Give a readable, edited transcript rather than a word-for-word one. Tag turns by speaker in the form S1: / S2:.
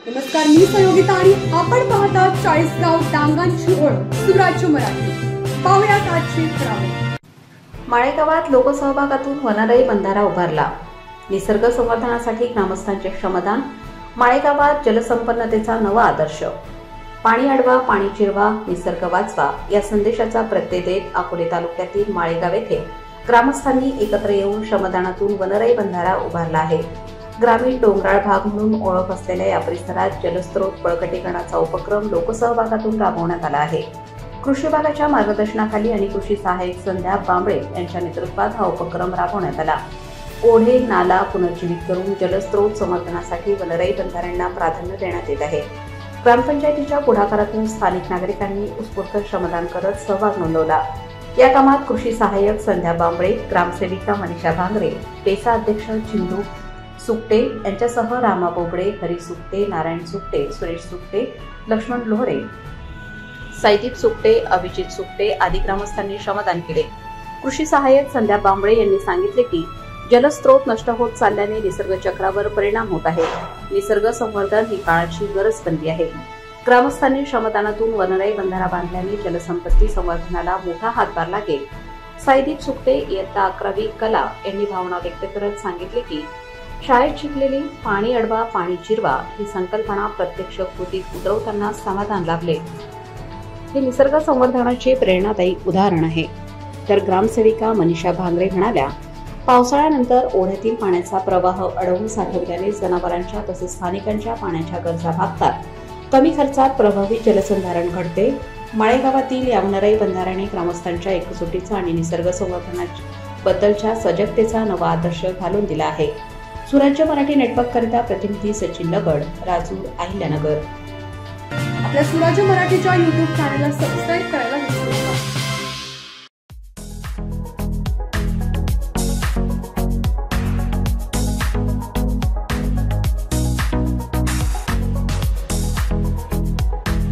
S1: नमस्कार, मी संयोगिता आणि आपण पाहता 40 गाव डांगांची ओळख सुराज्य मराठी। पाहुयात आजची ठराव।
S2: माळेगावात लोकसहभागातून वनराई बंधारा उभारला। निसर्ग संवर्धनासाठी ग्रामस्थांचे श्रमदान। माळेगावात जलसंपन्नतेचा नवा आदर्श। पाणी अडवा, पाणी जिरवा, निसर्ग वाचवा या संदेशाचा प्रत्यय देत अकोले तालुक्यातील माळेगाव येथे ग्रामस्थांनी एकत्र येऊन श्रमदानातून वनराई बंधारा उभारला आहे। ग्रामीण डोंगराळ भाग म्हणून ओळख असलेल्या या परिसरात जलस्रोत बळकटीकरणाचा उपक्रम लोकसहभागातून राबवण्यात आला आहे। कृषी विभागाच्या मार्गदर्शनाखाली आणि कृषी सहाय्यक संध्या बांबळे यांच्या नेतृत्वात हा उपक्रम राबवण्यात आला। ओढे नाला पुनर्जीवित करून जलस्रोत संवर्धनासाठी वनराई बंधाऱ्यांना प्राधान्य देण्यात येत आहे। ग्रामपंचायतीच्या पुढाकारातून स्थानिक नागरिकांनी उत्स्फूर्त श्रमदान करत सहभाग नोंदवला। या कामात कृषी सहाय्यक संध्या बांबळे, ग्रामसेविका मनीषा भांगरे, पेसा अध्यक्ष चिंदू सुकटे यांच्यासह रामा बोबडे, हरी सुकटे, नारायण सुकटे, सुरेश सुकटे, लक्ष्मण लोहरे, साईदीप सुकटे, अभिजित सुकटे आदी ग्रामस्थांनी श्रमदान केले। कृषी सहाय्यक संध्या बांबळे यांनी सांगितले की जलस्रोत नष्ट होत चालल्याने निसर्ग चक्रावर परिणाम होत आहे। निसर्ग संवर्धन ही काळाची गरज बनली आहे। ग्रामस्थांनी श्रमदानातून वनराई बंधारा बांधल्याने जलसंपत्ती संवर्धनाला मोठा हातभार लागेल। साईदीप सुकटे इयत्ता 11वी कला यांनी भावना व्यक्त करत सांगितले की शाळेत शिकलेली पाणी अडवा, पाणी जिरवा ही संकल्पना प्रत्यक्ष कृतीत उतरवताना समाधान लाभले। हे निसर्ग संवर्धनाचे प्रेरणादायी उदाहरण आहे। तर ग्रामसेविका मनीषा भांगरे म्हणाल्या, पावसाळ्यानंतर ओढ्यातील पाण्याचा प्रवाह अडवून साठवल्याने जनावरांच्या तसेच स्थानिकांच्या पाण्याच्या गरजा भागतात। कमी खर्चात प्रभावी जलसंधारण घडते। माळेगावातील या वनराई बंधाऱ्याने ग्रामस्थांच्या एकजुटीचा आणि निसर्ग संवर्धनाबद्दलच्या सजगतेचा नवा आदर्श घालून दिला आहे। सुराज्य मराठी नेटवर्क करिता प्रतिनिधी सचिन लगड, राजूर, अहिल्यानगर।
S1: आपल्या सुराज्य मराठीच्या YouTube चॅनलला सबस्क्राइब करायला विसरू नका।